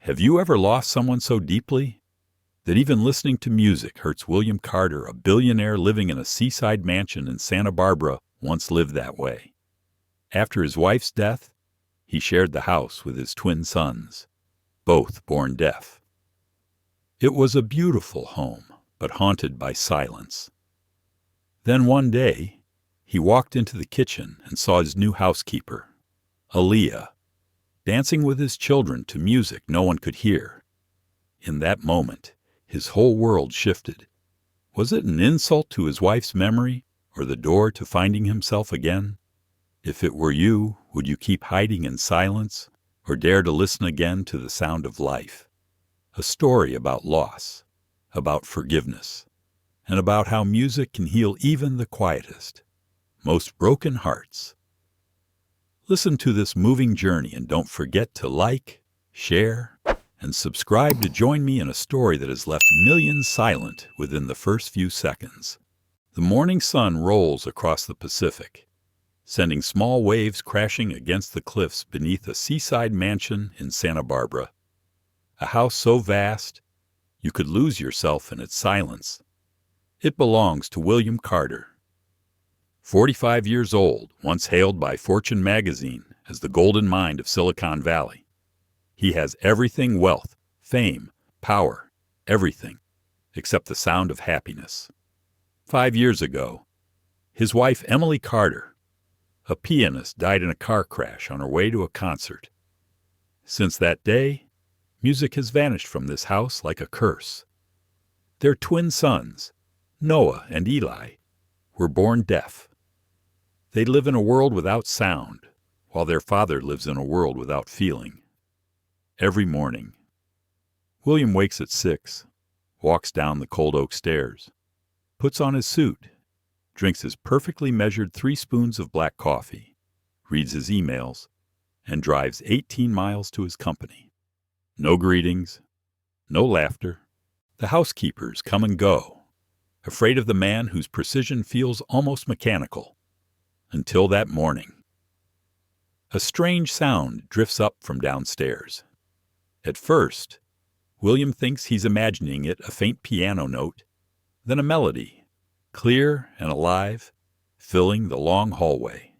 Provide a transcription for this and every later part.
Have you ever lost someone so deeply that even listening to music hurts? William Carter, a billionaire living in a seaside mansion in Santa Barbara, once lived that way. After his wife's death, he shared the house with his twin sons, both born deaf. It was a beautiful home, but haunted by silence. Then one day, he walked into the kitchen and saw his new housekeeper, Aaliyah, dancing with his children to music no one could hear. In that moment, his whole world shifted. Was it an insult to his wife's memory, or the door to finding himself again? If it were you, would you keep hiding in silence, or dare to listen again to the sound of life? A story about loss, about forgiveness, and about how music can heal even the quietest, most broken hearts. Listen to this moving journey and don't forget to like, share, and subscribe to join me in a story that has left millions silent within the first few seconds. The morning sun rolls across the Pacific, sending small waves crashing against the cliffs beneath a seaside mansion in Santa Barbara. A house so vast, you could lose yourself in its silence. It belongs to William Carter. 45 years old, once hailed by Fortune magazine as the golden mind of Silicon Valley. He has everything: wealth, fame, power, everything, except the sound of happiness. 5 years ago, his wife Emily Carter, a pianist, died in a car crash on her way to a concert. Since that day, music has vanished from this house like a curse. Their twin sons, Noah and Eli, were born deaf. They live in a world without sound, while their father lives in a world without feeling. Every morning, William wakes at 6, walks down the cold oak stairs, puts on his suit, drinks his perfectly measured 3 spoons of black coffee, reads his emails, and drives 18 miles to his company. No greetings, no laughter. The housekeepers come and go, afraid of the man whose precision feels almost mechanical. Until that morning. A strange sound drifts up from downstairs. At first, William thinks he's imagining it a faint piano note, then a melody, clear and alive, filling the long hallway.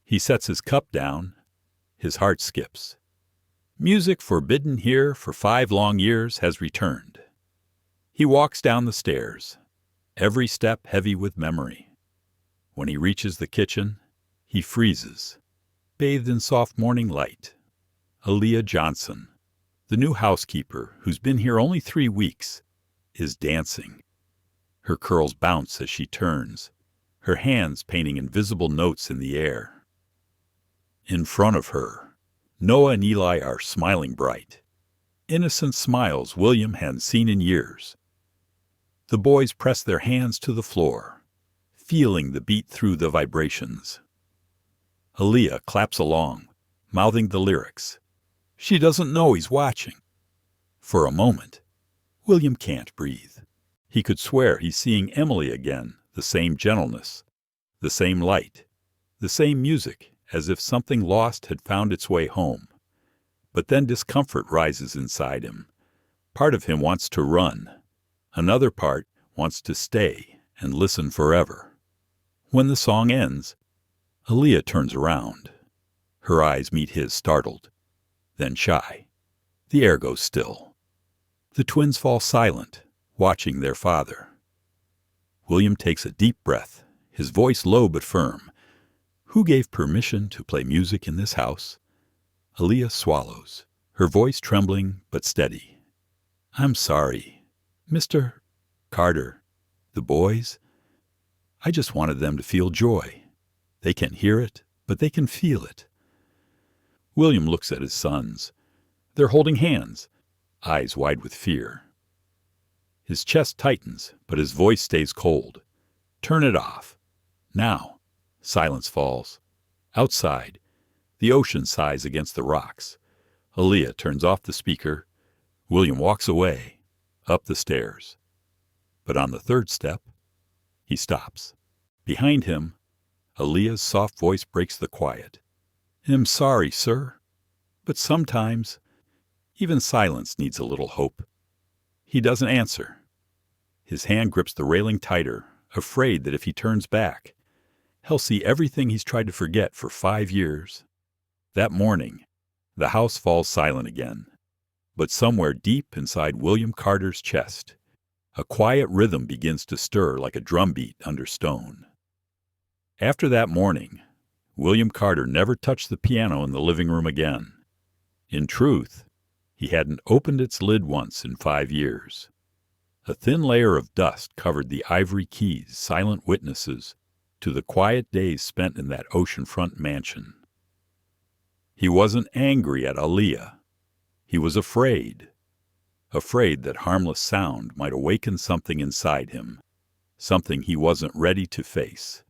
He sets his cup down. His heart skips. Music forbidden here for 5 long years has returned. He walks down the stairs, every step heavy with memory. When he reaches the kitchen, he freezes, bathed in soft morning light. Aaliyah Johnson, the new housekeeper who's been here only 3 weeks, is dancing. Her curls bounce as she turns, her hands painting invisible notes in the air. In front of her, Noah and Eli are smiling bright, innocent smiles William hadn't seen in years. The boys press their hands to the floor, feeling the beat through the vibrations. Aaliyah claps along, mouthing the lyrics. She doesn't know he's watching. For a moment, William can't breathe. He could swear he's seeing Emily again, the same gentleness, the same light, the same music, as if something lost had found its way home. But then discomfort rises inside him. Part of him wants to run. Another part wants to stay and listen forever. When the song ends, Aaliyah turns around. Her eyes meet his, startled, then shy. The air goes still. The twins fall silent, watching their father. William takes a deep breath, his voice low but firm. Who gave permission to play music in this house? Aaliyah swallows, her voice trembling but steady. I'm sorry, Mr. Carter. The boys? I just wanted them to feel joy. They can't hear it, but they can feel it. William looks at his sons. They're holding hands, eyes wide with fear. His chest tightens, but his voice stays cold. Turn it off. Now. Silence falls. Outside, the ocean sighs against the rocks. Aaliyah turns off the speaker. William walks away, up the stairs. But on the 3rd step, he stops. Behind him, Aaliyah's soft voice breaks the quiet. I'm sorry, sir, but sometimes, Even silence needs a little hope. He doesn't answer. His hand grips the railing tighter, afraid that if he turns back, he'll see everything he's tried to forget for 5 years. That morning, the house falls silent again. But somewhere deep inside William Carter's chest, a quiet rhythm begins to stir like a drumbeat under stone. After that morning, William Carter never touched the piano in the living room again. In truth, he hadn't opened its lid once in 5 years. A thin layer of dust covered the ivory keys, silent witnesses to the quiet days spent in that oceanfront mansion. He wasn't angry at Aaliyah. He was afraid that harmless sound might awaken something inside him, something he wasn't ready to face.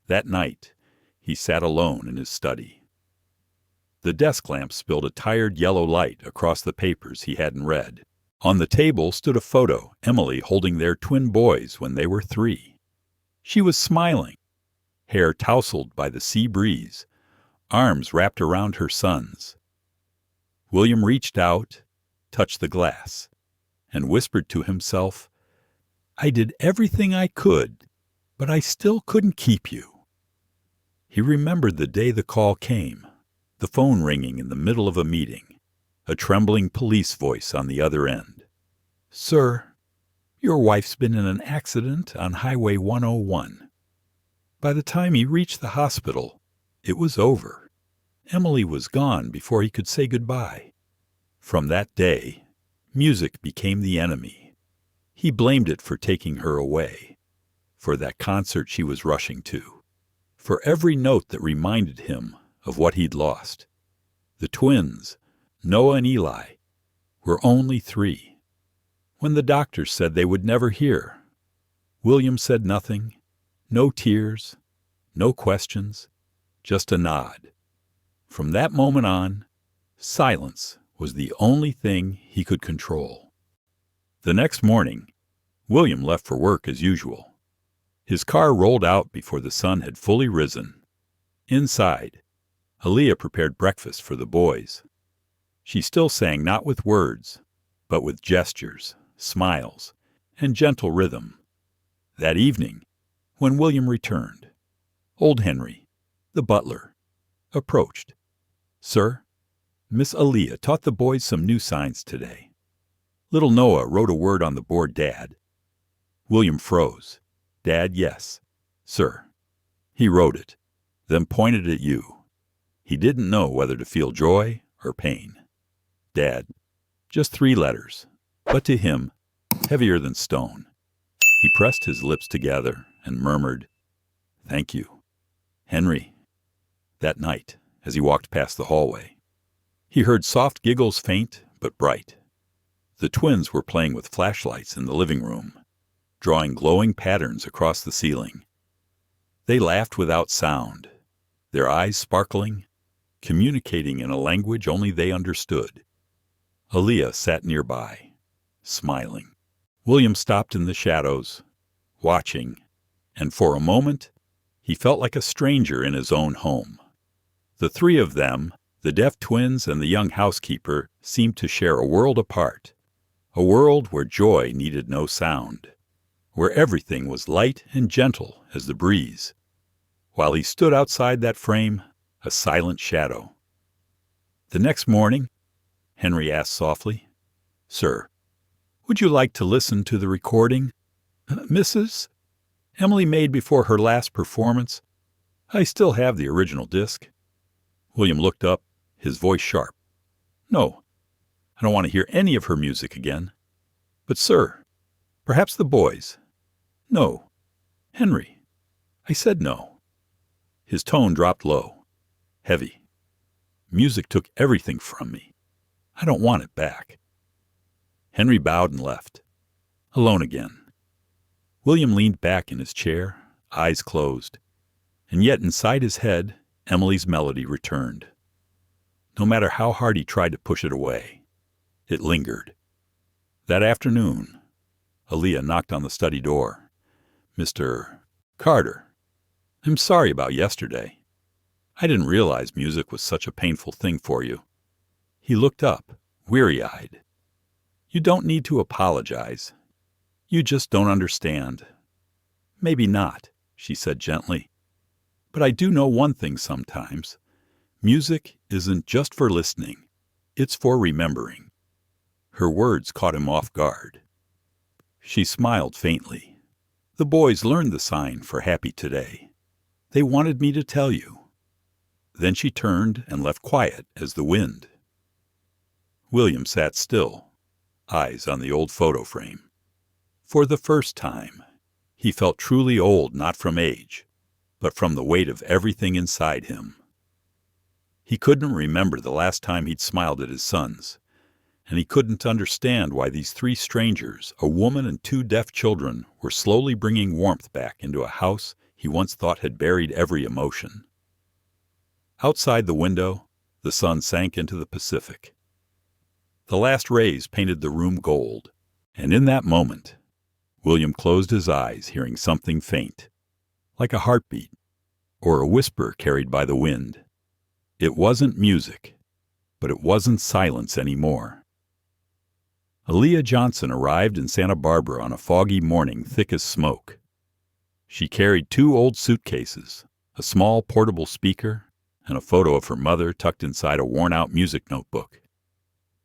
That night, he sat alone in his study. The desk lamp spilled a tired yellow light across the papers he hadn't read. On the table stood a photo, Emily holding their twin boys when they were 3. She was smiling, hair tousled by the sea breeze, arms wrapped around her sons. William reached out, touched the glass, and whispered to himself, "I did everything I could, but I still couldn't keep you." He remembered the day the call came, the phone ringing in the middle of a meeting, a trembling police voice on the other end. "Sir, your wife's been in an accident on Highway 101. By the time he reached the hospital, it was over. Emily was gone before he could say goodbye." From that day, music became the enemy. He blamed it for taking her away, for that concert she was rushing to, for every note that reminded him of what he'd lost. The twins, Noah and Eli, were only 3. When the doctors said they would never hear, William said nothing, no tears, no questions, just a nod. From that moment on, silence was the only thing he could control. The next morning, William left for work as usual. His car rolled out before the sun had fully risen. Inside, Aaliyah prepared breakfast for the boys. She still sang not with words, but with gestures, smiles, and gentle rhythm. That evening, when William returned, old Henry, the butler, approached. "Sir, Miss Aaliyah taught the boys some new signs today. Little Noah wrote a word on the board, Dad." William froze. "Dad, yes. Sir." He wrote it, then pointed at you. He didn't know whether to feel joy or pain. "Dad." Just 3 letters, but to him, heavier than stone. He pressed his lips together and murmured, "Thank you, Henry." That night, as he walked past the hallway, he heard soft giggles, faint but bright. The twins were playing with flashlights in the living room, drawing glowing patterns across the ceiling. They laughed without sound, their eyes sparkling, communicating in a language only they understood. Aaliyah sat nearby, smiling. William stopped in the shadows, watching, and for a moment he felt like a stranger in his own home. The 3 of them, the deaf twins and the young housekeeper, seemed to share a world apart, a world where joy needed no sound, where everything was light and gentle as the breeze, while he stood outside that frame, a silent shadow. The next morning, Henry asked softly, "Sir, would you like to listen to the recording Mrs. Emily made before her last performance? I still have the original disc." William looked up, his voice sharp. "No, I don't want to hear any of her music again. But, sir, perhaps the boys." "No, Henry, I said no." His tone dropped low, heavy. "Music took everything from me. I don't want it back." Henry bowed and left, alone again. William leaned back in his chair, eyes closed, and yet inside his head, Emily's melody returned. No matter how hard he tried to push it away, it lingered. That afternoon, Aaliyah knocked on the study door. "Mr. Carter, I'm sorry about yesterday. I didn't realize music was such a painful thing for you." He looked up, weary-eyed. "You don't need to apologize. You just don't understand." "Maybe not," she said gently. "But I do know one thing sometimes. Music isn't just for listening. It's for remembering." Her words caught him off guard. She smiled faintly. "The boys learned the sign for happy today. They wanted me to tell you." Then she turned and left quiet as the wind. William sat still, eyes on the old photo frame. For the first time, he felt truly old, not from age, but from the weight of everything inside him. He couldn't remember the last time he'd smiled at his sons, and he couldn't understand why these three strangers, a woman and two deaf children, were slowly bringing warmth back into a house he once thought had buried every emotion. Outside the window, the sun sank into the Pacific. The last rays painted the room gold, and in that moment, William closed his eyes, hearing something faint, like a heartbeat or a whisper carried by the wind. It wasn't music, but it wasn't silence anymore. Aaliyah Johnson arrived in Santa Barbara on a foggy morning thick as smoke. She carried 2 old suitcases, a small portable speaker, and a photo of her mother tucked inside a worn-out music notebook.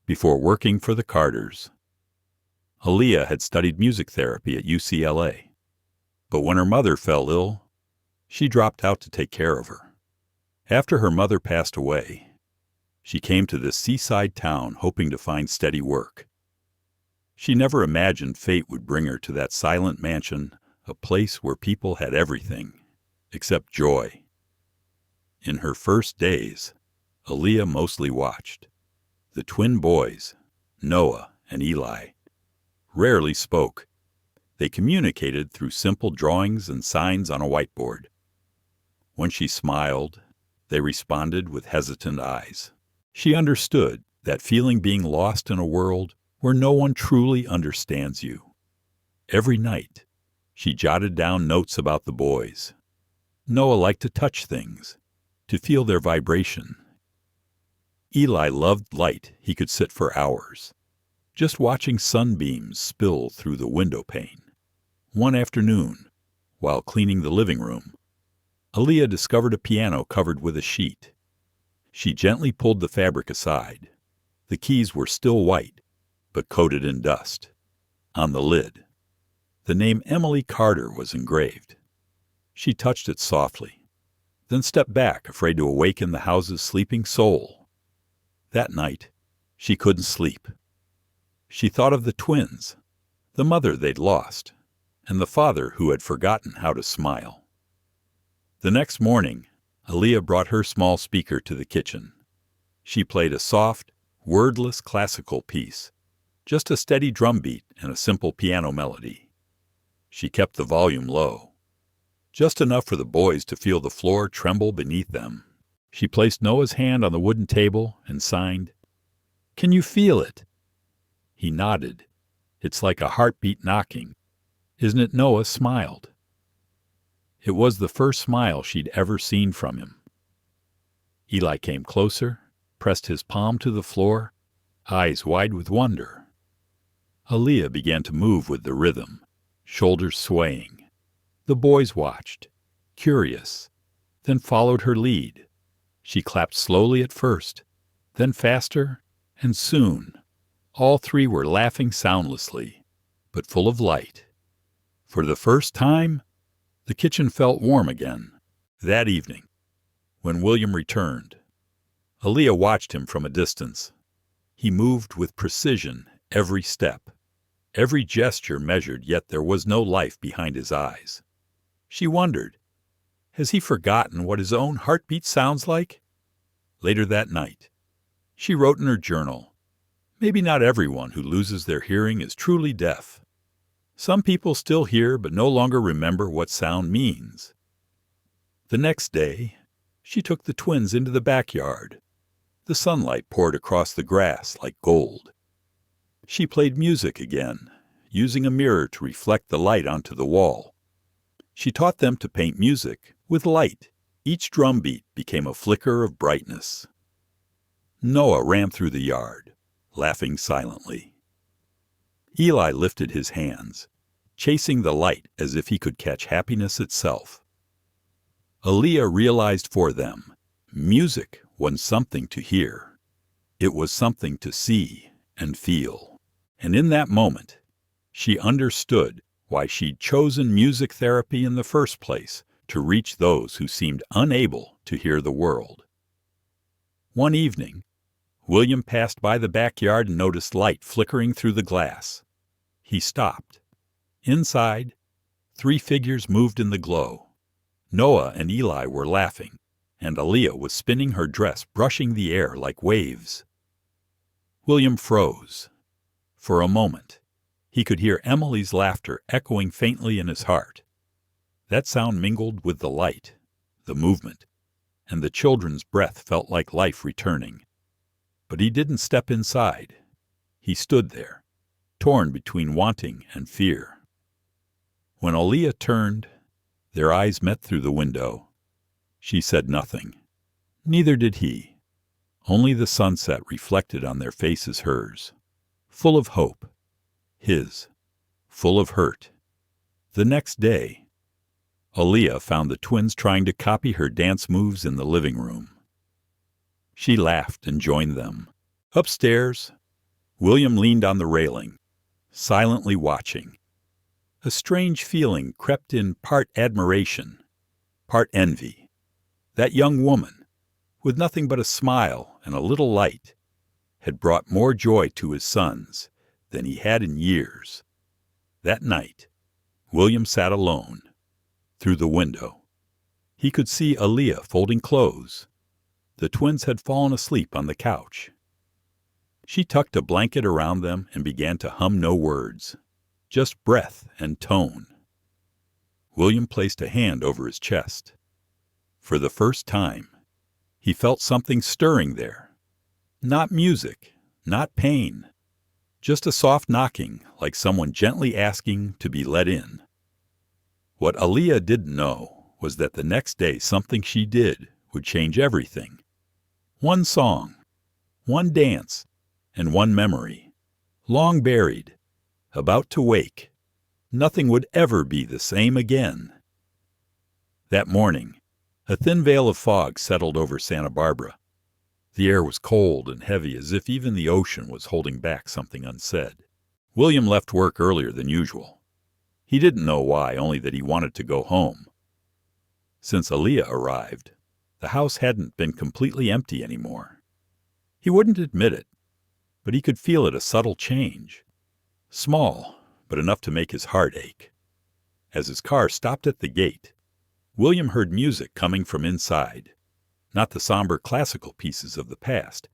Before working for the Carters, Aaliyah had studied music therapy at UCLA. But when her mother fell ill, she dropped out to take care of her. After her mother passed away, she came to this seaside town hoping to find steady work. She never imagined fate would bring her to that silent mansion, a place where people had everything except joy. In her first days, Aaliyah mostly watched. The twin boys, Noah and Eli, rarely spoke. They communicated through simple drawings and signs on a whiteboard. When she smiled, they responded with hesitant eyes. She understood that feeling being lost in a world where no one truly understands you. Every night, she jotted down notes about the boys. Noah liked to touch things, to feel their vibration. Eli loved light. He could sit for hours, just watching sunbeams spill through the window pane. One afternoon, while cleaning the living room, Aaliyah discovered a piano covered with a sheet. She gently pulled the fabric aside. The keys were still white, but coated in dust. On the lid, the name Emily Carter was engraved. She touched it softly, then stepped back, afraid to awaken the house's sleeping soul. That night, she couldn't sleep. She thought of the twins, the mother they'd lost, and the father who had forgotten how to smile. The next morning, Aaliyah brought her small speaker to the kitchen. She played a soft, wordless classical piece, just a steady drum beat and a simple piano melody. She kept the volume low, just enough for the boys to feel the floor tremble beneath them. She placed Noah's hand on the wooden table and signed, "Can you feel it?" He nodded. "It's like a heartbeat knocking. Isn't it?" Noah smiled. It was the first smile she'd ever seen from him. Eli came closer, pressed his palm to the floor, eyes wide with wonder. Aaliyah began to move with the rhythm, shoulders swaying. The boys watched, curious, then followed her lead. She clapped slowly at first, then faster, and soon all three were laughing soundlessly, but full of light. For the first time, the kitchen felt warm again. That evening, when William returned, Aaliyah watched him from a distance. He moved with precision every step, every gesture measured, yet there was no life behind his eyes. She wondered, has he forgotten what his own heartbeat sounds like? Later that night, she wrote in her journal, "Maybe not everyone who loses their hearing is truly deaf. Some people still hear but no longer remember what sound means." The next day, she took the twins into the backyard. The sunlight poured across the grass like gold. She played music again, using a mirror to reflect the light onto the wall. She taught them to paint music with light. Each drum beat became a flicker of brightness. Noah ran through the yard, laughing silently. Eli lifted his hands, chasing the light as if he could catch happiness itself. Aaliyah realized for them, music wasn't something to hear. It was something to see and feel. And in that moment, she understood why she'd chosen music therapy in the first place, to reach those who seemed unable to hear the world. One evening, William passed by the backyard and noticed light flickering through the glass. He stopped. Inside, 3 figures moved in the glow. Noah and Eli were laughing, and Aaliyah was spinning her dress, brushing the air like waves. William froze. For a moment, he could hear Emily's laughter echoing faintly in his heart. That sound mingled with the light, the movement, and the children's breath felt like life returning. But he didn't step inside. He stood there, torn between wanting and fear. When Aaliyah turned, their eyes met through the window. She said nothing. Neither did he. Only the sunset reflected on their faces hers, full of hope. His, full of hurt. The next day, Aaliyah found the twins trying to copy her dance moves in the living room. She laughed and joined them. Upstairs, William leaned on the railing, silently watching. A strange feeling crept in, part admiration, part envy. That young woman, with nothing but a smile and a little light, had brought more joy to his sons than he had in years. That night, William sat alone. Through the window, he could see Aaliyah folding clothes. The twins had fallen asleep on the couch. She tucked a blanket around them and began to hum no words, just breath and tone. William placed a hand over his chest. For the first time, he felt something stirring there. Not music, not pain, just a soft knocking, like someone gently asking to be let in. What Aaliyah didn't know was that the next day something she did would change everything. One song, one dance, and one memory, long buried, about to wake. Nothing would ever be the same again. That morning, a thin veil of fog settled over Santa Barbara. The air was cold and heavy, as if even the ocean was holding back something unsaid. William left work earlier than usual. He didn't know why, only that he wanted to go home. Since Aaliyah arrived, the house hadn't been completely empty anymore. He wouldn't admit it, but he could feel it, a subtle change. Small, but enough to make his heart ache. As his car stopped at the gate, William heard music coming from inside. Not the somber classical pieces of the past,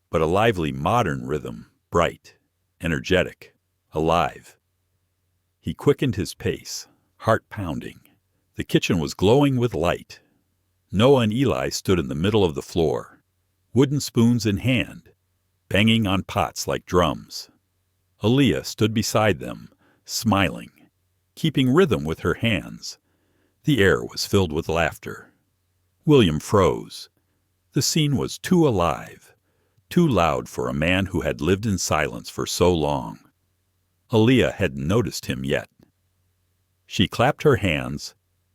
but a lively modern rhythm, bright, energetic, alive. He quickened his pace, heart pounding. The kitchen was glowing with light. Noah and Eli stood in the middle of the floor, wooden spoons in hand, banging on pots like drums. Aaliyah stood beside them, smiling, keeping rhythm with her hands. The air was filled with laughter. William froze. The scene was too alive, too loud for a man who had lived in silence for so long. Aaliyah hadn't noticed him yet. She clapped her hands,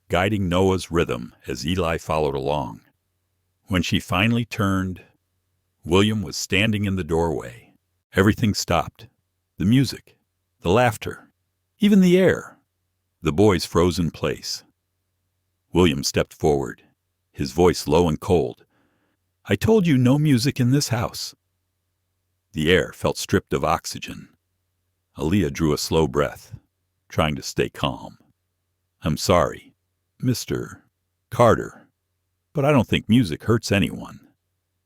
guiding Noah's rhythm as Eli followed along. When she finally turned, William was standing in the doorway. Everything stopped. The music, the laughter, even the air. The boys froze in place. William stepped forward, his voice low and cold. "I told you no music in this house." The air felt stripped of oxygen. Aaliyah drew a slow breath, trying to stay calm. "I'm sorry, Mr. Carter, but I don't think music hurts anyone.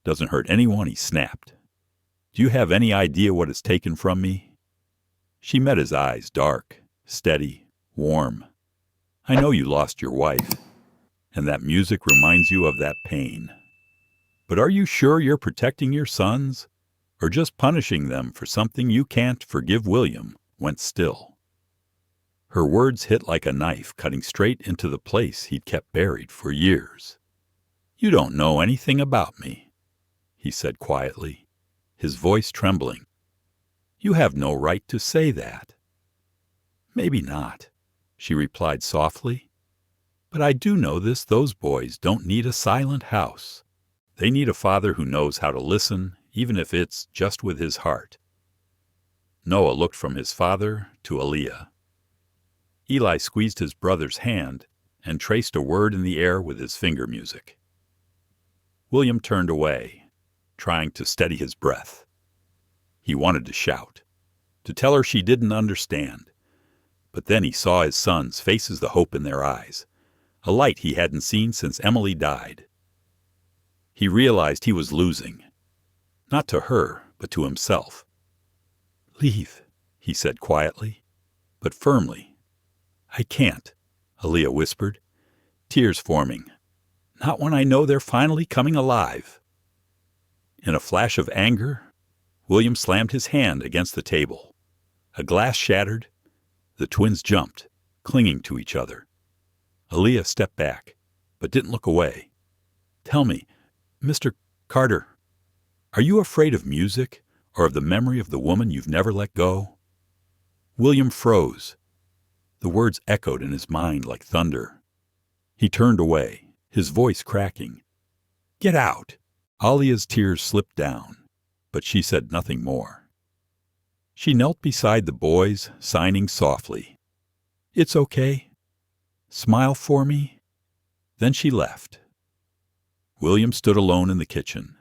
Doesn't hurt anyone," he snapped. "Do you have any idea what it's taken from me?" She met his eyes, dark, steady, warm. "I know you lost your wife, and that music reminds you of that pain. But are you sure you're protecting your sons, or just punishing them for something you can't forgive?" William went still. Her words hit like a knife, cutting straight into the place he'd kept buried for years. "You don't know anything about me," he said quietly, his voice trembling. You have no right to say that." "Maybe not," she replied softly. "But I do know this, those boys don't need a silent house. They need a father who knows how to listen, even if it's just with his heart." Noah looked from his father to Aaliyah. Eli squeezed his brother's hand and traced a word in the air with his finger music. William turned away, trying to steady his breath. He wanted to shout, to tell her she didn't understand. But then he saw his sons' faces, the hope in their eyes, a light he hadn't seen since Emily died. He realized he was losing, not to her, but to himself. "Leave," he said quietly, but firmly. "I can't," Aaliyah whispered, tears forming. "Not when I know they're finally coming alive." In a flash of anger, William slammed his hand against the table. A glass shattered. The twins jumped, clinging to each other. Aaliyah stepped back, but didn't look away. "Tell me, Mr. Carter, are you afraid of music, or of the memory of the woman you've never let go?" William froze. The words echoed in his mind like thunder. He turned away, his voice cracking. "Get out!" Aaliyah's tears slipped down, but she said nothing more. She knelt beside the boys, signing softly. "It's okay. Smile for me." Then she left. William stood alone in the kitchen,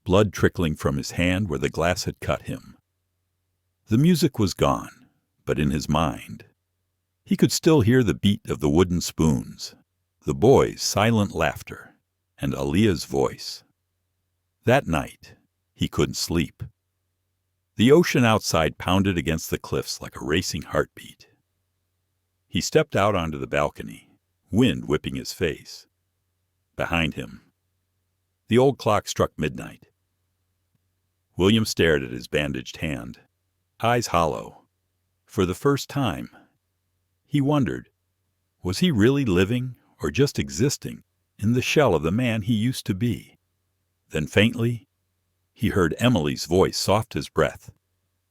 blood trickling from his hand where the glass had cut him. The music was gone, but in his mind, he could still hear the beat of the wooden spoons, the boys' silent laughter, and Aaliyah's voice. That night, he couldn't sleep. The ocean outside pounded against the cliffs like a racing heartbeat. He stepped out onto the balcony, wind whipping his face. Behind him, the old clock struck midnight. William stared at his bandaged hand, eyes hollow. For the first time, he wondered, was he really living or just existing in the shell of the man he used to be? Then faintly, he heard Emily's voice, soft as breath,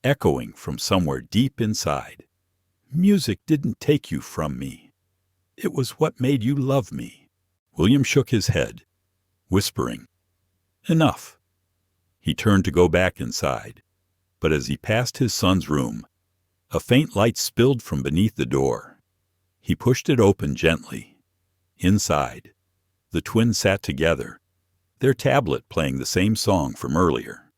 echoing from somewhere deep inside. "Music didn't take you from me. It was what made you love me." William shook his head, whispering, "Enough." He turned to go back inside, but as he passed his son's room, a faint light spilled from beneath the door. He pushed it open gently. Inside, the twins sat together, their tablet playing the same song from earlier.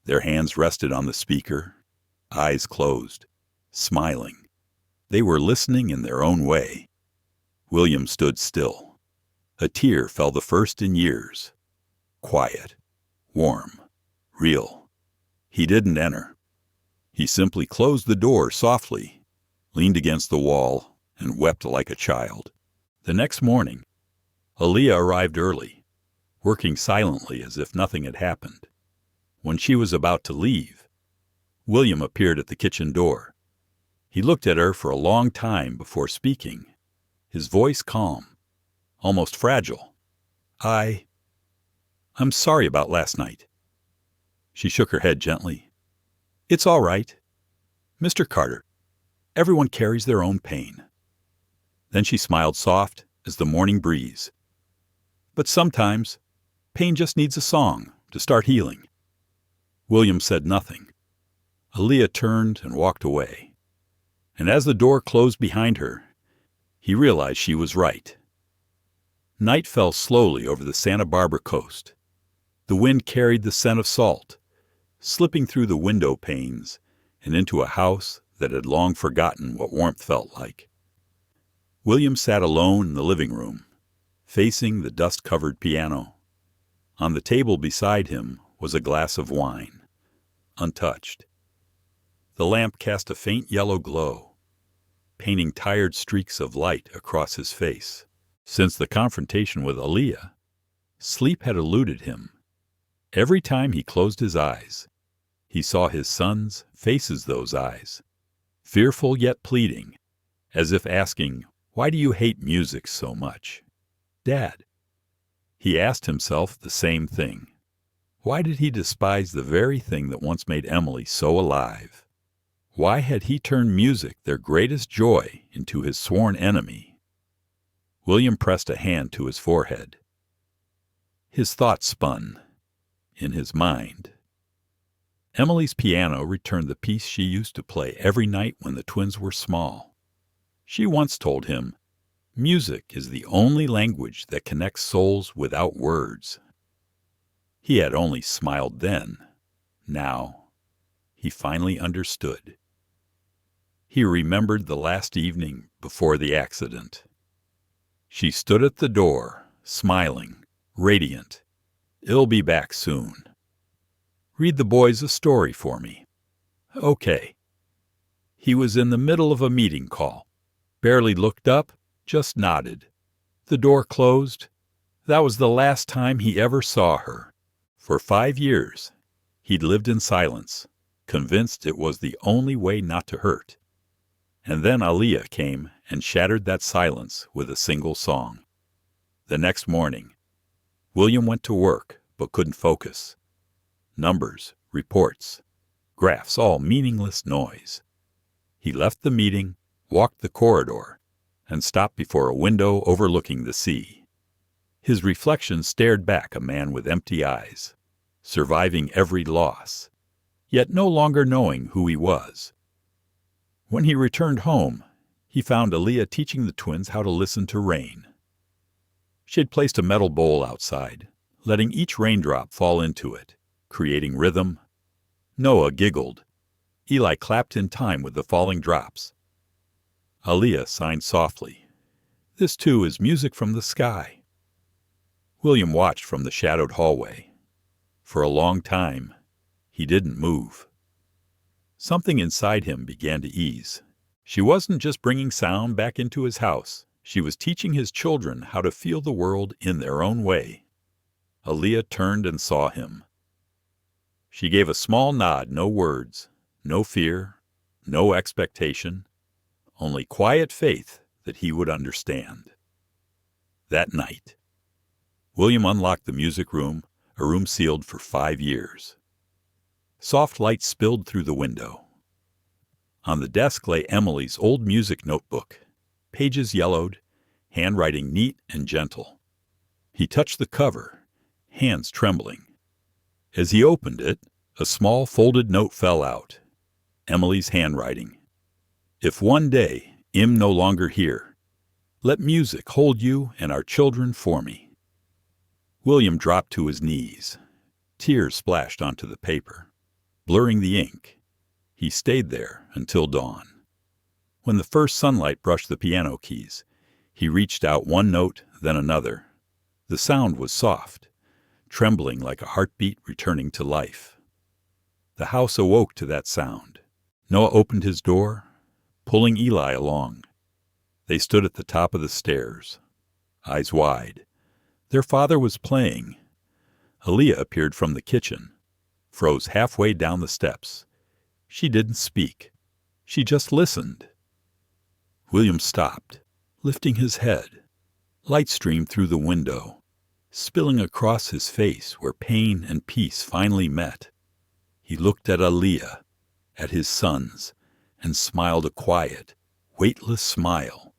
Their hands rested on the speaker, eyes closed, smiling. They were listening in their own way. William stood still. A tear fell, the first in years. Quiet, warm, real. He didn't enter. He simply closed the door softly, leaned against the wall, and wept like a child. The next morning, Aaliyah arrived early, working silently as if nothing had happened. When she was about to leave, William appeared at the kitchen door. He looked at her for a long time before speaking, his voice calm, almost fragile. I'm sorry about last night." She shook her head gently. "It's all right. Mr. Carter, everyone carries their own pain." Then she smiled soft as the morning breeze. "But sometimes, pain just needs a song to start healing." William said nothing. Aaliyah turned and walked away. And as the door closed behind her, he realized she was right. Night fell slowly over the Santa Barbara coast. The wind carried the scent of salt, slipping through the window panes and into a house that had long forgotten what warmth felt like. William sat alone in the living room, facing the dust-covered piano. On the table beside him was a glass of wine, untouched. The lamp cast a faint yellow glow, painting tired streaks of light across his face. Since the confrontation with Aaliyah, sleep had eluded him. Every time he closed his eyes, he saw his sons' faces, those eyes, fearful yet pleading, as if asking, "Why do you hate music so much, Dad?" He asked himself the same thing. Why did he despise the very thing that once made Emily so alive? Why had he turned music, their greatest joy, into his sworn enemy? William pressed a hand to his forehead. His thoughts spun. In his mind, Emily's piano returned the piece she used to play every night when the twins were small. She once told him, "Music is the only language that connects souls without words." He had only smiled then. Now, he finally understood. He remembered the last evening before the accident. She stood at the door, smiling, radiant. "I'll be back soon. Read the boys a story for me." "Okay." He was in the middle of a meeting call. Barely looked up, just nodded. The door closed. That was the last time he ever saw her. For 5 years, he'd lived in silence, convinced it was the only way not to hurt. And then Aaliyah came and shattered that silence with a single song. The next morning, William went to work but couldn't focus. Numbers, reports, graphs, all meaningless noise. He left the meeting, walked the corridor, and stopped before a window overlooking the sea. His reflection stared back, a man with empty eyes, surviving every loss, yet no longer knowing who he was. When he returned home, he found Aaliyah teaching the twins how to listen to rain. She had placed a metal bowl outside, letting each raindrop fall into it, creating rhythm. Noah giggled. Eli clapped in time with the falling drops. Aaliyah signed softly. "This, too, is music from the sky." William watched from the shadowed hallway. For a long time, he didn't move. Something inside him began to ease. She wasn't just bringing sound back into his house. She was teaching his children how to feel the world in their own way. Aaliyah turned and saw him. She gave a small nod, no words, no fear, no expectation, only quiet faith that he would understand. That night, William unlocked the music room, a room sealed for 5 years. Soft light spilled through the window. On the desk lay Emily's old music notebook, pages yellowed, handwriting neat and gentle. He touched the cover, hands trembling. As he opened it, a small folded note fell out. Emily's handwriting. "If one day I'm no longer here, let music hold you and our children for me." William dropped to his knees. Tears splashed onto the paper, blurring the ink. He stayed there until dawn. When the first sunlight brushed the piano keys, he reached out one note, then another. The sound was soft, trembling like a heartbeat returning to life. The house awoke to that sound. Noah opened his door, pulling Eli along. They stood at the top of the stairs, eyes wide. Their father was playing. Aaliyah appeared from the kitchen, froze halfway down the steps. She didn't speak. She just listened. William stopped, lifting his head. Light streamed through the window, spilling across his face where pain and peace finally met. He looked at Aaliyah, at his sons, and smiled a quiet, weightless smile,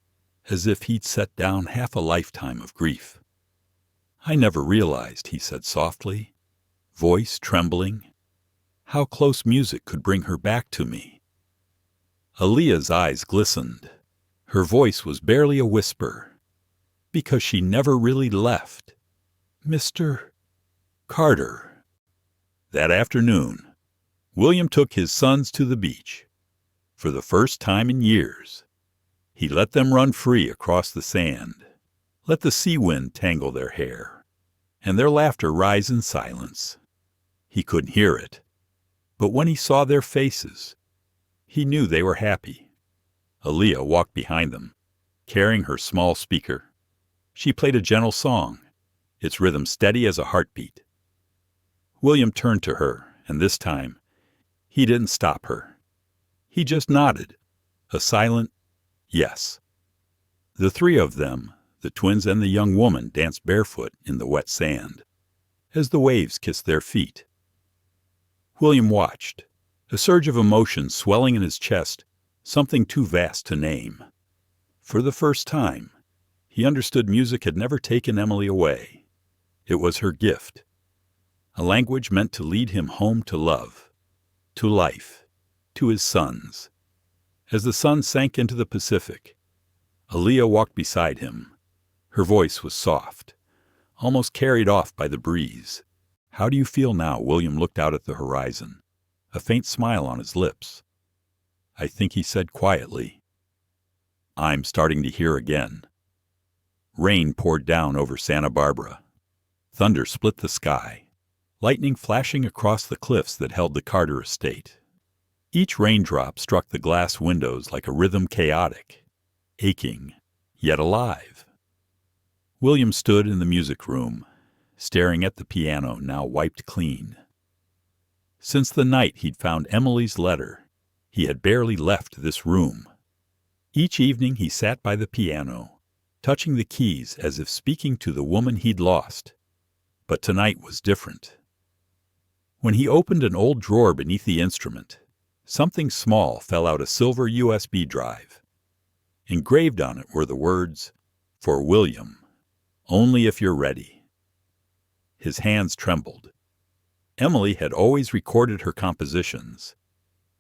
as if he'd set down half a lifetime of grief. "I never realized," he said softly, voice trembling, "how close music could bring her back to me." Aaliyah's eyes glistened. Her voice was barely a whisper, "Because she never really left. Mr. Carter." That afternoon, William took his sons to the beach. For the first time in years, he let them run free across the sand, let the sea wind tangle their hair, and their laughter rise in silence. He couldn't hear it, but when he saw their faces, he knew they were happy. Aaliyah walked behind them, carrying her small speaker. She played a gentle song, its rhythm steady as a heartbeat. William turned to her, and this time, he didn't stop her. He just nodded, a silent yes. The three of them, the twins and the young woman, danced barefoot in the wet sand. as the waves kissed their feet. William watched, a surge of emotion swelling in his chest, something too vast to name. For the first time, he understood music had never taken Emily away. It was her gift, a language meant to lead him home to love, to life, to his sons. As the sun sank into the Pacific, Aaliyah walked beside him. Her voice was soft, almost carried off by the breeze. "How do you feel now?" William looked out at the horizon, a faint smile on his lips. "I think," he said quietly, "I'm starting to hear again." Rain poured down over Santa Barbara. Thunder split the sky, lightning flashing across the cliffs that held the Carter estate. Each raindrop struck the glass windows like a rhythm chaotic, aching, yet alive. William stood in the music room, staring at the piano now wiped clean. Since the night he'd found Emily's letter, he had barely left this room. Each evening he sat by the piano, touching the keys as if speaking to the woman he'd lost. But tonight was different. When he opened an old drawer beneath the instrument, something small fell out, a silver USB drive. Engraved on it were the words, "For William, only if you're ready." His hands trembled. Emily had always recorded her compositions,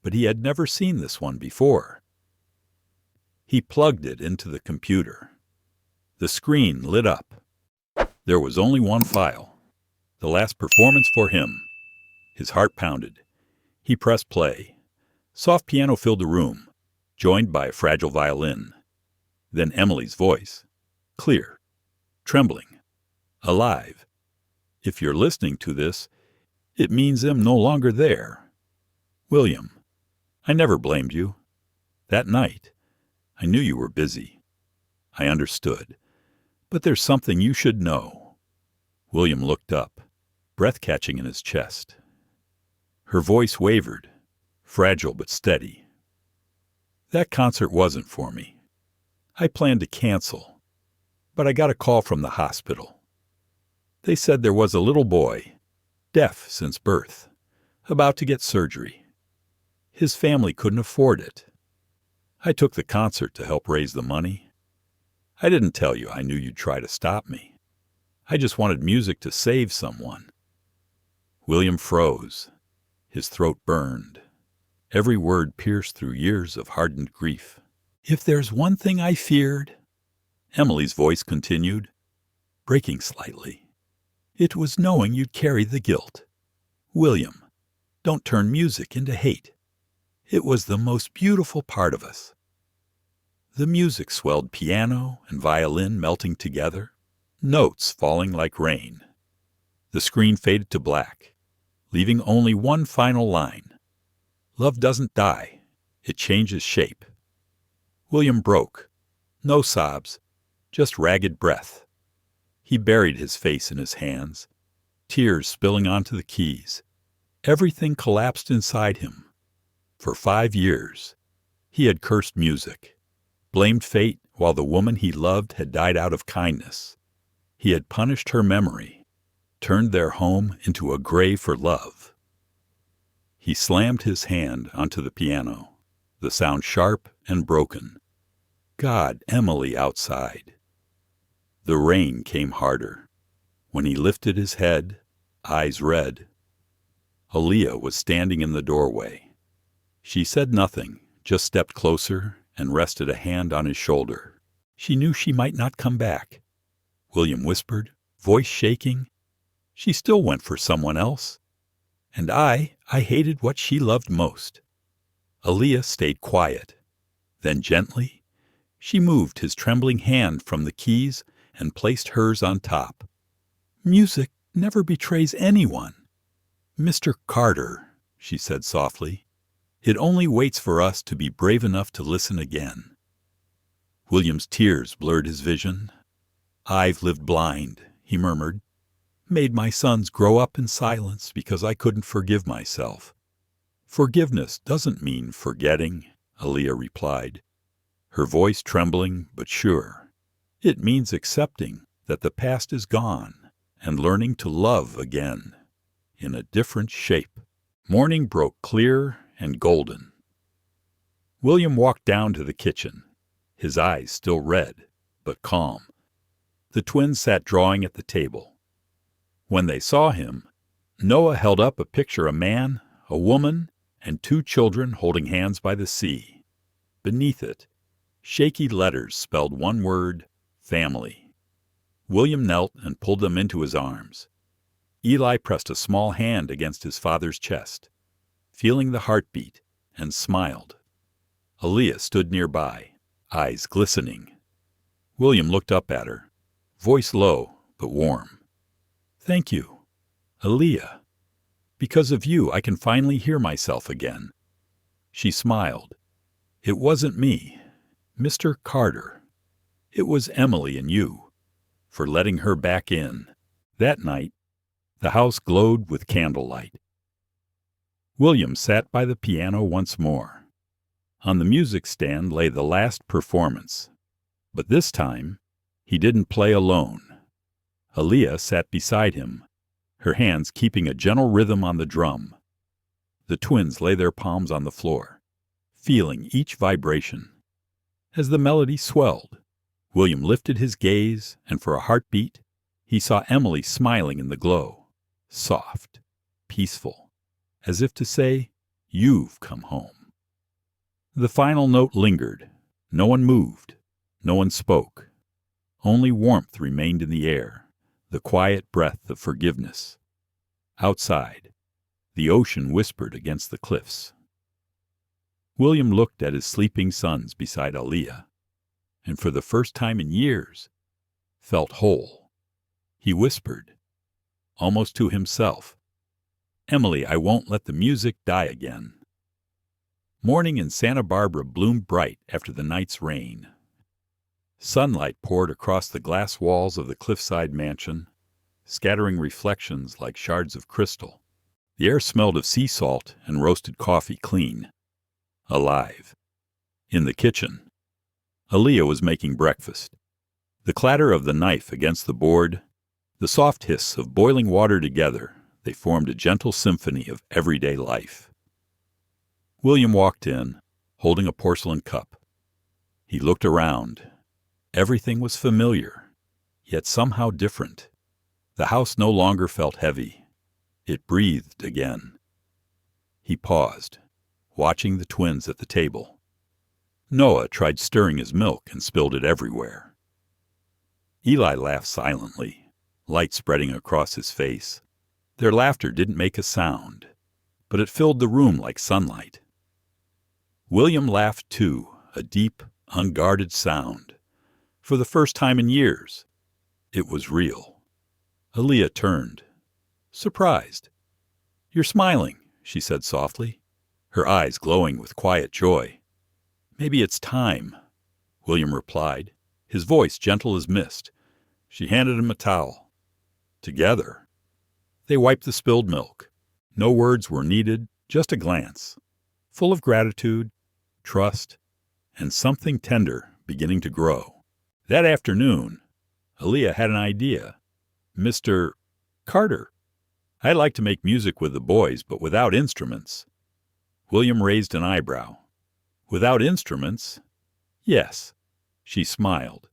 but he had never seen this one before. He plugged it into the computer. The screen lit up. There was only one file, the last performance for him. His heart pounded. He pressed play. Soft piano filled the room, joined by a fragile violin. Then Emily's voice, clear, trembling, alive. "If you're listening to this, it means I'm no longer there. William, I never blamed you. That night, I knew you were busy. I understood. But there's something you should know." William looked up, breath catching in his chest. Her voice wavered, fragile but steady. "That concert wasn't for me. I planned to cancel, but I got a call from the hospital. They said there was a little boy, deaf since birth, about to get surgery. His family couldn't afford it. I took the concert to help raise the money. I didn't tell you I knew you'd try to stop me. I just wanted music to save someone." William froze. His throat burned. Every word pierced through years of hardened grief. "If there's one thing I feared," Emily's voice continued, breaking slightly, "it was knowing you'd carry the guilt. William, don't turn music into hate. It was the most beautiful part of us." The music swelled, piano and violin melting together, notes falling like rain. The screen faded to black, leaving only one final line. "Love doesn't die, it changes shape." William broke. No sobs, just ragged breath. He buried his face in his hands, tears spilling onto the keys. Everything collapsed inside him. For 5 years, he had cursed music, blamed fate while the woman he loved had died out of kindness. He had punished her memory, turned their home into a grave for love. He slammed his hand onto the piano, the sound sharp and broken. God, Emily outside. The rain came harder. When he lifted his head, eyes red, Aaliyah was standing in the doorway. She said nothing, just stepped closer and rested a hand on his shoulder. "She knew she might not come back," William whispered, voice shaking. "She still went for someone else. And I hated what she loved most." Aaliyah stayed quiet. Then gently, she moved his trembling hand from the keys and placed hers on top. "Music never betrays anyone. Mr. Carter," she said softly, "it only waits for us to be brave enough to listen again." William's tears blurred his vision. "I've lived blind," he murmured. "Made my sons grow up in silence because I couldn't forgive myself." "Forgiveness doesn't mean forgetting," Aaliyah replied, her voice trembling but sure. "It means accepting that the past is gone and learning to love again, in a different shape. Morning broke clear and golden. William walked down to the kitchen, his eyes still red, but calm. The twins sat drawing at the table. When they saw him, Noah held up a picture of a man, a woman, and 2 children holding hands by the sea. Beneath it, shaky letters spelled one word, family. William knelt and pulled them into his arms. Eli pressed a small hand against his father's chest, feeling the heartbeat, and smiled. Aaliyah stood nearby, eyes glistening. William looked up at her, voice low but warm. "Thank you, Aaliyah. Because of you, I can finally hear myself again." She smiled. "It wasn't me, Mr. Carter. It was Emily and you, for letting her back in." That night, the house glowed with candlelight. William sat by the piano once more. On the music stand lay the last performance. But this time, he didn't play alone. Aaliyah sat beside him, her hands keeping a gentle rhythm on the drum. The twins lay their palms on the floor, feeling each vibration. As the melody swelled, William lifted his gaze, and for a heartbeat, he saw Emily smiling in the glow, soft, peaceful, as if to say, "You've come home." The final note lingered. No one moved. No one spoke. Only warmth remained in the air, the quiet breath of forgiveness. Outside, the ocean whispered against the cliffs. William looked at his sleeping sons beside Aaliyah, and for the first time in years, felt whole. He whispered, almost to himself, "Emily, I won't let the music die again." Morning in Santa Barbara bloomed bright after the night's rain. Sunlight poured across the glass walls of the cliffside mansion, scattering reflections like shards of crystal. The air smelled of sea salt and roasted coffee clean, alive. In the kitchen, Aaliyah was making breakfast. The clatter of the knife against the board, the soft hiss of boiling water together, they formed a gentle symphony of everyday life. William walked in, holding a porcelain cup. He looked around. Everything was familiar, yet somehow different. The house no longer felt heavy. It breathed again. He paused, watching the twins at the table. Noah tried stirring his milk and spilled it everywhere. Eli laughed silently, light spreading across his face. Their laughter didn't make a sound, but it filled the room like sunlight. William laughed too, a deep, unguarded sound. For the first time in years, it was real. Aaliyah turned, surprised. "You're smiling," she said softly, her eyes glowing with quiet joy. "Maybe it's time," William replied, his voice gentle as mist. She handed him a towel. Together, they wiped the spilled milk. No words were needed, just a glance, full of gratitude, trust, and something tender beginning to grow. That afternoon, Aaliyah had an idea. "Mr. Carter, I'd like to make music with the boys, but without instruments." William raised an eyebrow. "Without instruments?" "Yes." She smiled.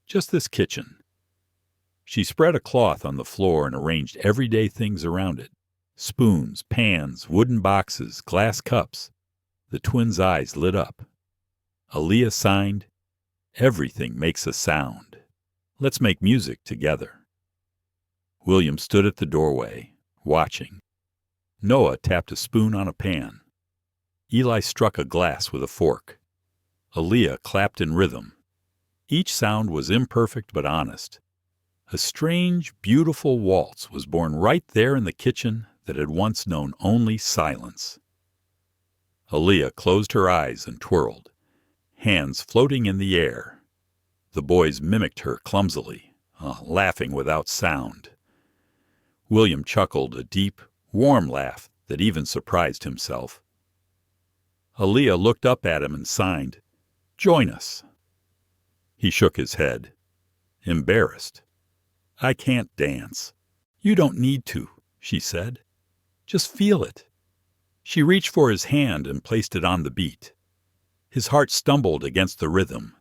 "Just this kitchen." She spread a cloth on the floor and arranged everyday things around it. Spoons, pans, wooden boxes, glass cups. The twins' eyes lit up. Aaliyah signed, "Everything makes a sound. Let's make music together." William stood at the doorway, watching. Noah tapped a spoon on a pan. Eli struck a glass with a fork. Aaliyah clapped in rhythm. Each sound was imperfect but honest. A strange, beautiful waltz was born right there in the kitchen that had once known only silence. Aaliyah closed her eyes and twirled, hands floating in the air. The boys mimicked her clumsily, laughing without sound. William chuckled, a deep, warm laugh that even surprised himself. Aaliyah looked up at him and signed, "Join us." He shook his head, embarrassed. "I can't dance." "You don't need to," she said. "Just feel it." She reached for his hand and placed it on the beat. His heart stumbled against the rhythm.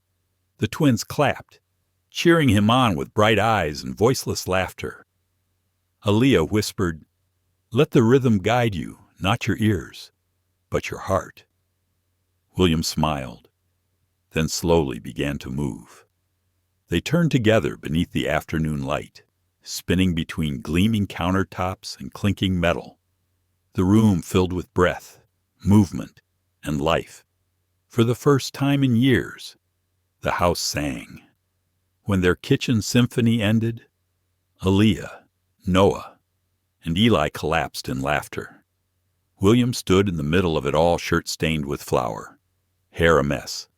The twins clapped, cheering him on with bright eyes and voiceless laughter. Aaliyah whispered, "Let the rhythm guide you, not your ears, but your heart." William smiled, then slowly began to move. They turned together beneath the afternoon light, spinning between gleaming countertops and clinking metal. The room filled with breath, movement, and life. For the first time in years, the house sang. When their kitchen symphony ended, Aaliyah, Noah, and Eli collapsed in laughter. William stood in the middle of it all, shirt stained with flour, hair a mess,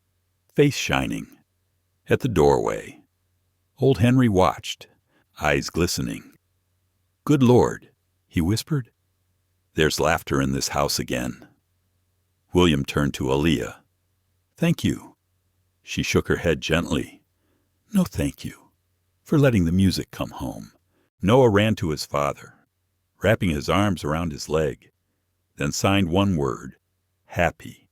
face shining. At the doorway, old Henry watched, eyes glistening. "Good Lord," he whispered, "there's laughter in this house again." William turned to Aaliyah. "Thank you." She shook her head gently. "No, thank you for letting the music come home." Noah ran to his father, wrapping his arms around his leg, then signed one word, "Happy."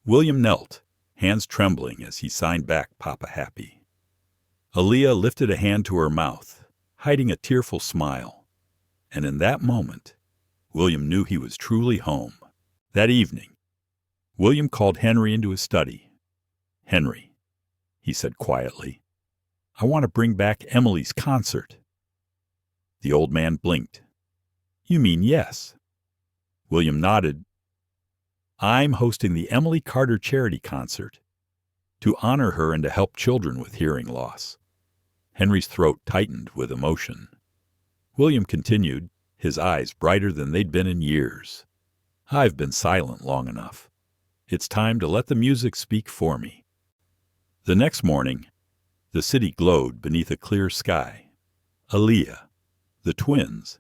William knelt, hands trembling as he signed back Papa Happy. Aaliyah lifted a hand to her mouth, hiding a tearful smile, and in that moment, William knew he was truly home. That evening, William called Henry into his study. "Henry," he said quietly, "I want to bring back Emily's concert." The old man blinked. "You mean yes?" William nodded. "I'm hosting the Emily Carter Charity Concert to honor her and to help children with hearing loss." Henry's throat tightened with emotion. William continued, his eyes brighter than they'd been in years. "I've been silent long enough. It's time to let the music speak for me." The next morning, the city glowed beneath a clear sky. Aaliyah, the twins,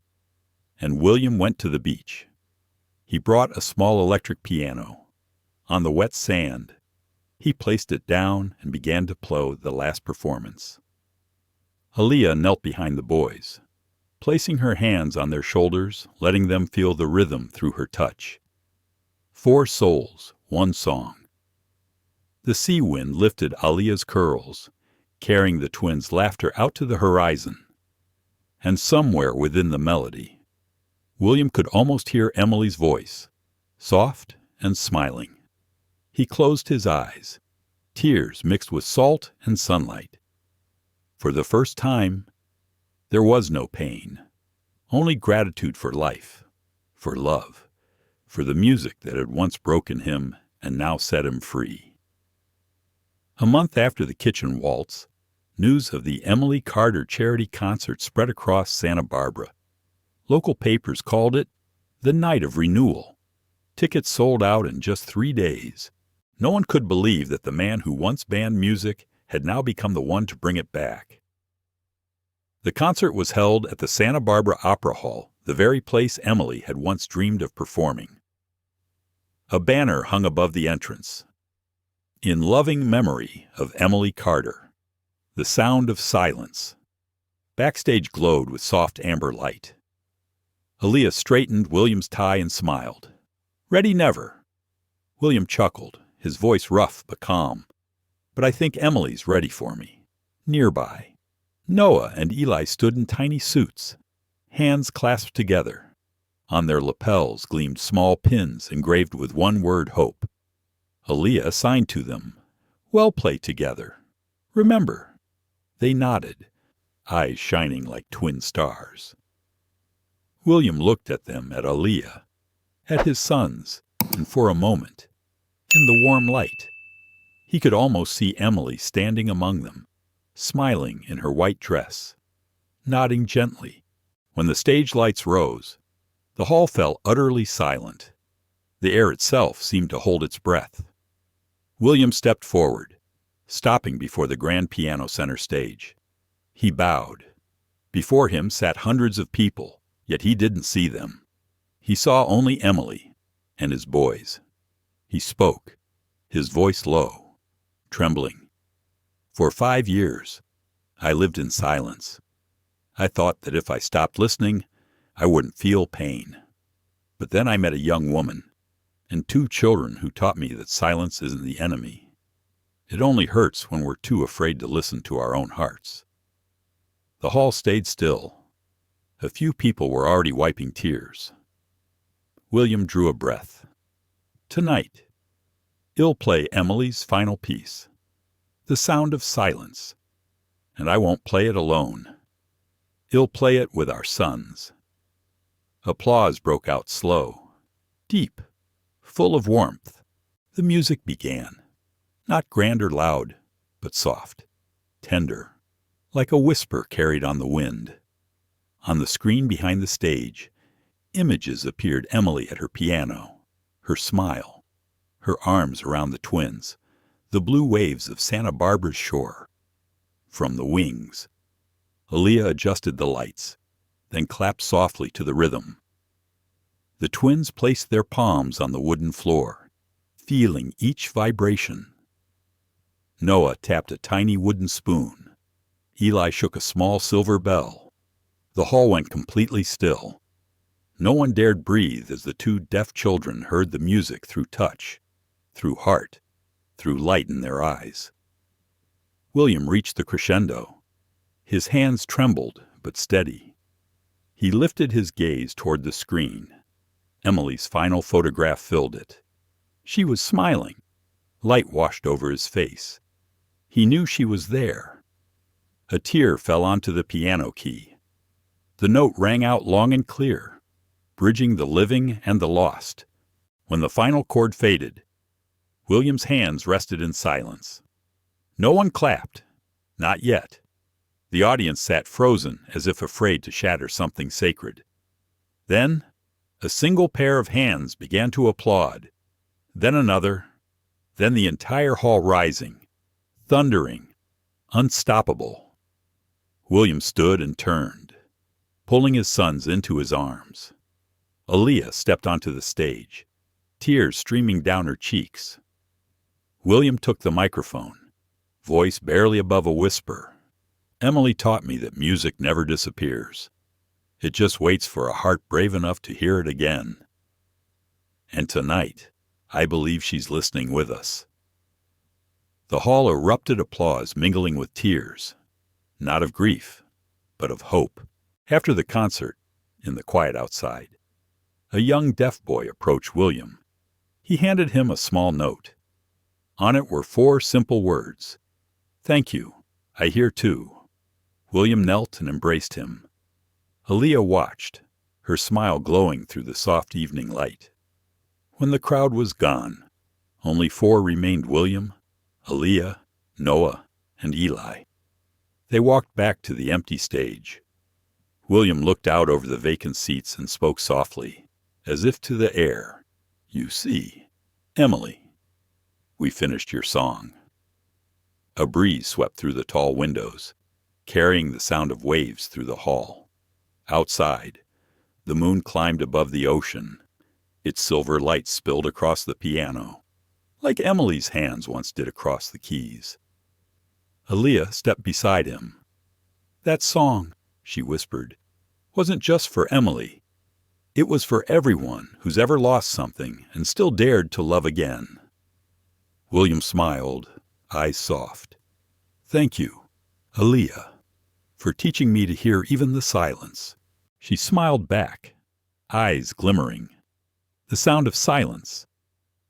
and William went to the beach. He brought a small electric piano. On the wet sand, he placed it down and began to play the last performance. Aaliyah knelt behind the boys, placing her hands on their shoulders, letting them feel the rhythm through her touch. 4 souls, 1 song. The sea wind lifted Aaliyah's curls, carrying the twins' laughter out to the horizon. And somewhere within the melody, William could almost hear Emily's voice, soft and smiling. He closed his eyes, tears mixed with salt and sunlight. For the first time, there was no pain, only gratitude for life, for love, for the music that had once broken him and now set him free. A month after the kitchen waltz, news of the Emily Carter Charity Concert spread across Santa Barbara. Local papers called it the Night of Renewal. Tickets sold out in just 3 days. No one could believe that the man who once banned music had now become the one to bring it back. The concert was held at the Santa Barbara Opera Hall, the very place Emily had once dreamed of performing. A banner hung above the entrance. "In loving memory of Emily Carter, the sound of silence." Backstage glowed with soft amber light. Aaliyah straightened William's tie and smiled. "Ready never." William chuckled, his voice rough but calm. "But I think Emily's ready for me." Nearby, Noah and Eli stood in tiny suits, hands clasped together. On their lapels gleamed small pins engraved with one word, hope. Aaliyah signed to them, "Well played together. Remember." They nodded, eyes shining like twin stars. William looked at them, at Aaliyah, at his sons, and for a moment, in the warm light, he could almost see Emily standing among them, smiling in her white dress, nodding gently. When the stage lights rose, the hall fell utterly silent. The air itself seemed to hold its breath. William stepped forward, stopping before the grand piano center stage. He bowed. Before him sat hundreds of people, yet he didn't see them. He saw only Emily and his boys. He spoke, his voice low, trembling. "For 5 years, I lived in silence. I thought that if I stopped listening, I wouldn't feel pain. But then I met a young woman and 2 children who taught me that silence isn't the enemy. It only hurts when we're too afraid to listen to our own hearts. The hall stayed still. A few people were already wiping tears. William drew a breath. Tonight, he'll play Emily's final piece, The Sound of Silence, and I won't play it alone. He'll play it with our sons. Applause broke out slow, deep, full of warmth. The music began, not grand or loud, but soft, tender, like a whisper carried on the wind. On the screen behind the stage, images appeared: Emily at her piano, her smile, her arms around the twins, the blue waves of Santa Barbara's shore. From the wings, Aaliyah adjusted the lights, then clapped softly to the rhythm. The twins placed their palms on the wooden floor, feeling each vibration. Noah tapped a tiny wooden spoon. Eli shook a small silver bell. The hall went completely still. No one dared breathe as the 2 deaf children heard the music through touch, through heart, through light in their eyes. William reached the crescendo. His hands trembled, but steady. He lifted his gaze toward the screen. Emily's final photograph filled it. She was smiling. Light washed over his face. He knew she was there. A tear fell onto the piano key. The note rang out long and clear, bridging the living and the lost. When the final chord faded, William's hands rested in silence. No one clapped. Not yet. The audience sat frozen, as if afraid to shatter something sacred. Then, a single pair of hands began to applaud. Then another. Then the entire hall rising, thundering, unstoppable. William stood and turned, pulling his sons into his arms. Aaliyah stepped onto the stage, tears streaming down her cheeks. William took the microphone, voice barely above a whisper. Emily taught me that music never disappears. It just waits for a heart brave enough to hear it again. And tonight, I believe she's listening with us. The hall erupted applause, mingling with tears, not of grief, but of hope. After the concert, in the quiet outside, a young deaf boy approached William. He handed him a small note. On it were 4 simple words. "Thank you. I hear too." William knelt and embraced him. Aaliyah watched, her smile glowing through the soft evening light. When the crowd was gone, only 4 remained: William, Aaliyah, Noah, and Eli. They walked back to the empty stage. William looked out over the vacant seats and spoke softly, as if to the air. "You see, Emily, we finished your song." A breeze swept through the tall windows, carrying the sound of waves through the hall. Outside, the moon climbed above the ocean. Its silver light spilled across the piano, like Emily's hands once did across the keys. Aaliyah stepped beside him. "That song," she whispered, "wasn't just for Emily. It was for everyone who's ever lost something and still dared to love again." William smiled, eyes soft. "Thank you, Aaliyah, for teaching me to hear even the silence." She smiled back, eyes glimmering. "The sound of silence."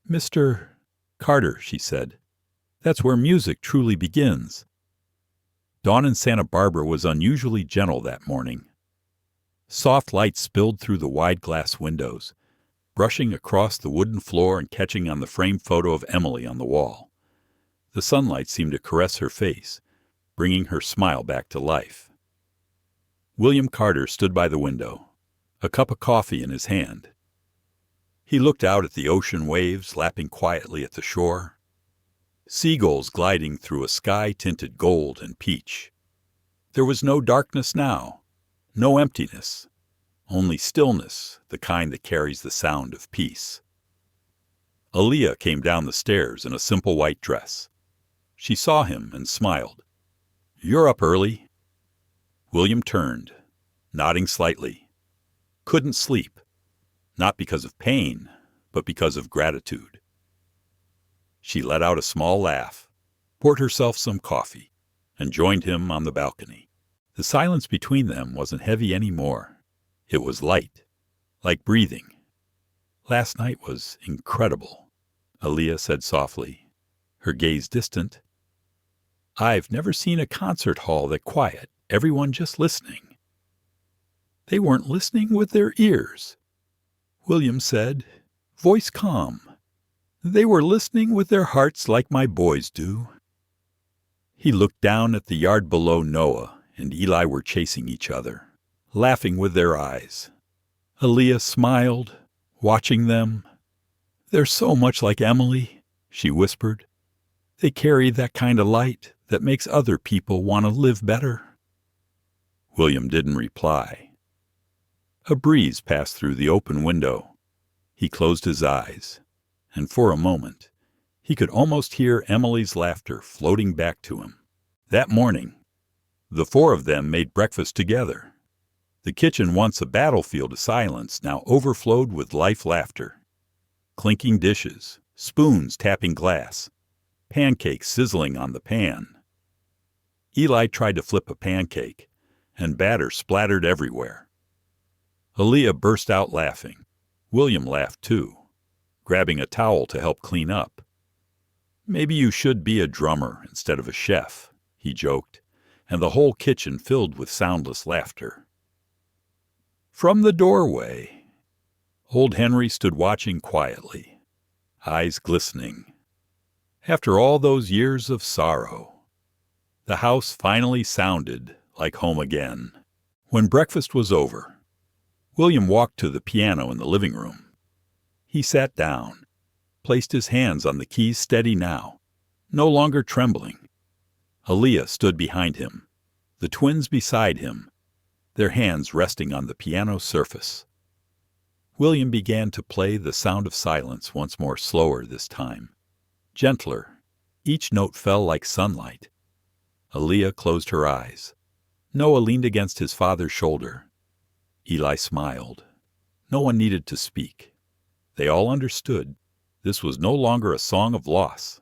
"Mr. Carter," she said, "that's where music truly begins." Dawn in Santa Barbara was unusually gentle that morning. Soft light spilled through the wide glass windows, brushing across the wooden floor and catching on the framed photo of Emily on the wall. The sunlight seemed to caress her face, bringing her smile back to life. William Carter stood by the window, a cup of coffee in his hand. He looked out at the ocean waves lapping quietly at the shore, seagulls gliding through a sky tinted gold and peach. There was no darkness now, no emptiness, only stillness, the kind that carries the sound of peace. Aaliyah came down the stairs in a simple white dress. She saw him and smiled. "You're up early." William turned. nodding slightly. Couldn't sleep, not because of pain, but because of gratitude. She let out a small laugh, poured herself some coffee, and joined him on the balcony. The silence between them wasn't heavy anymore. It was light, like breathing. "Last night was incredible," Aaliyah said softly, her gaze distant. "I've never seen a concert hall that quiet, everyone just listening." "They weren't listening with their ears," William said, voice calm. "They were listening with their hearts like my boys do." He looked down at the yard below. Noah and Eli were chasing each other, laughing with their eyes. Aaliyah smiled, watching them. "They're so much like Emily," she whispered. "They carry that kind of light that makes other people want to live better." William didn't reply. A breeze passed through the open window. He closed his eyes, and for a moment, he could almost hear Emily's laughter floating back to him. That morning, the four of them made breakfast together. The kitchen, once a battlefield of silence, now overflowed with life laughter. Clinking dishes, spoons tapping glass, pancakes sizzling on the pan. Eli tried to flip a pancake, and batter splattered everywhere. Aaliyah burst out laughing. William laughed too, grabbing a towel to help clean up. "Maybe you should be a drummer instead of a chef," he joked, and the whole kitchen filled with soundless laughter. From the doorway, old Henry stood watching quietly, eyes glistening. After all those years of sorrow, the house finally sounded like home again. When breakfast was over, William walked to the piano in the living room. He sat down, placed his hands on the keys steady now, no longer trembling. Aaliyah stood behind him, the twins beside him, their hands resting on the piano surface. William began to play The Sound of Silence once more, slower this time. Gentler, each note fell like sunlight. Aaliyah closed her eyes. Noah leaned against his father's shoulder. Eli smiled. No one needed to speak. They all understood. This was no longer a song of loss,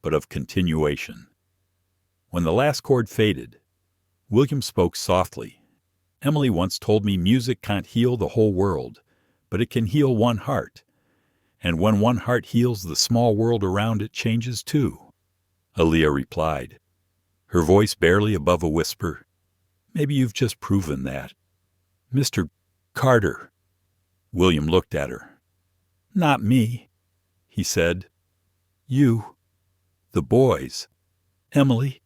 but of continuation. When the last chord faded, William spoke softly. "Emily once told me music can't heal the whole world, but it can heal one heart. And when one heart heals, the small world around it changes too." Aaliyah replied, her voice barely above a whisper. "Maybe you've just proven that, Mr. Carter." William looked at her. "Not me," he said. "You. The boys. Emily.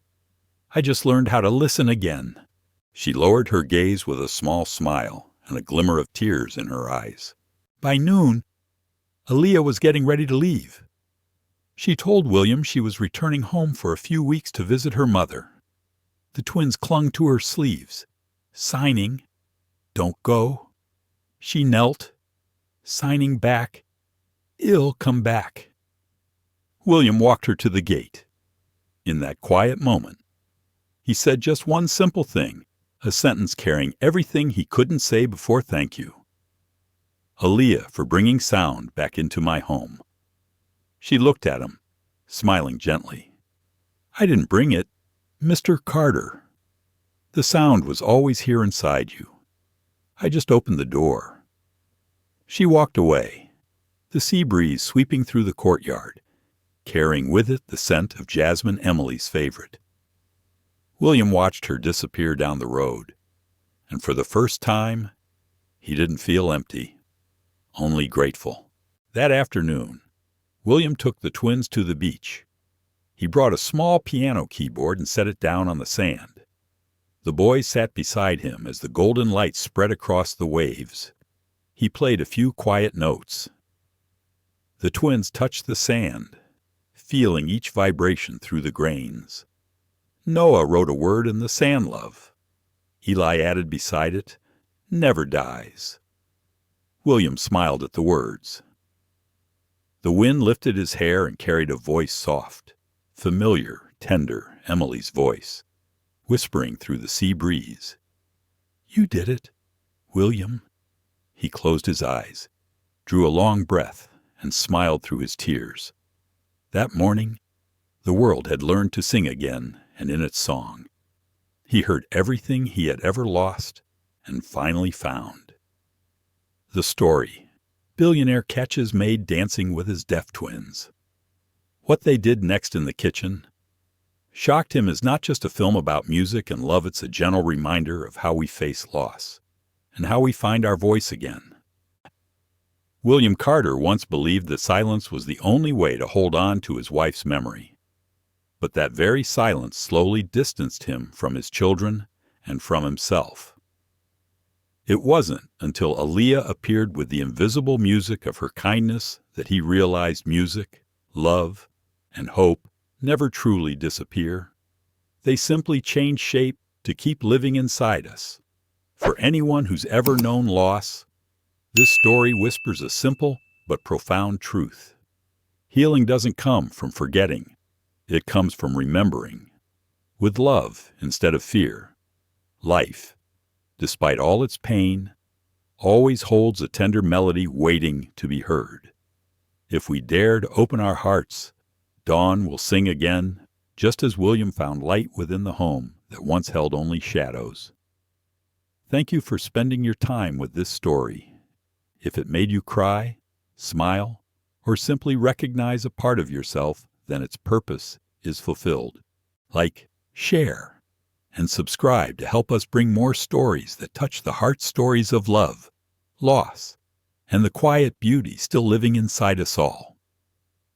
I just learned how to listen again." She lowered her gaze with a small smile and a glimmer of tears in her eyes. By noon, Aaliyah was getting ready to leave. She told William she was returning home for a few weeks to visit her mother. The twins clung to her sleeves, signing, "Don't go." She knelt, signing back, "I'll come back." William walked her to the gate. In that quiet moment, he said just one simple thing, a sentence carrying everything he couldn't say before thank you. "Aaliyah, for bringing sound back into my home." She looked at him, smiling gently. "I didn't bring it, Mr. Carter. The sound was always here inside you. I just opened the door." She walked away, the sea breeze sweeping through the courtyard, carrying with it the scent of jasmine, Emily's favorite. William watched her disappear down the road, and for the first time, he didn't feel empty, only grateful. That afternoon, William took the twins to the beach. He brought a small piano keyboard and set it down on the sand. The boys sat beside him as the golden light spread across the waves. He played a few quiet notes. The twins touched the sand, feeling each vibration through the grains. Noah wrote a word in the sand, love. Eli added beside it, "Never dies." William smiled at the words. The wind lifted his hair and carried a voice soft, familiar, tender, Emily's voice, whispering through the sea breeze. "You did it. William? He closed his eyes, drew a long breath, and smiled through his tears. That morning, the world had learned to sing again, and in its song, he heard everything he had ever lost and finally found. The story: Billionaire catches Maid dancing with his deaf twins. What they did next in the kitchen shocked him is not just a film about music and love, it's a gentle reminder of how we face loss and how we find our voice again. William Carter once believed that silence was the only way to hold on to his wife's memory. But that very silence slowly distanced him from his children and from himself. It wasn't until Aaliyah appeared with the invisible music of her kindness that he realized music, love, and hope never truly disappear. They simply change shape to keep living inside us. For anyone who's ever known loss, this story whispers a simple but profound truth. Healing doesn't come from forgetting. It comes from remembering. With love instead of fear. Life, despite all its pain, always holds a tender melody waiting to be heard. If we dare to open our hearts, dawn will sing again, just as William found light within the home that once held only shadows. Thank you for spending your time with this story. If it made you cry, smile, or simply recognize a part of yourself, then its purpose is fulfilled. Like, share, and subscribe to help us bring more stories that touch the heart stories of love, loss, and the quiet beauty still living inside us all.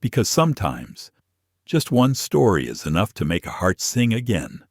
Because sometimes, just one story is enough to make a heart sing again.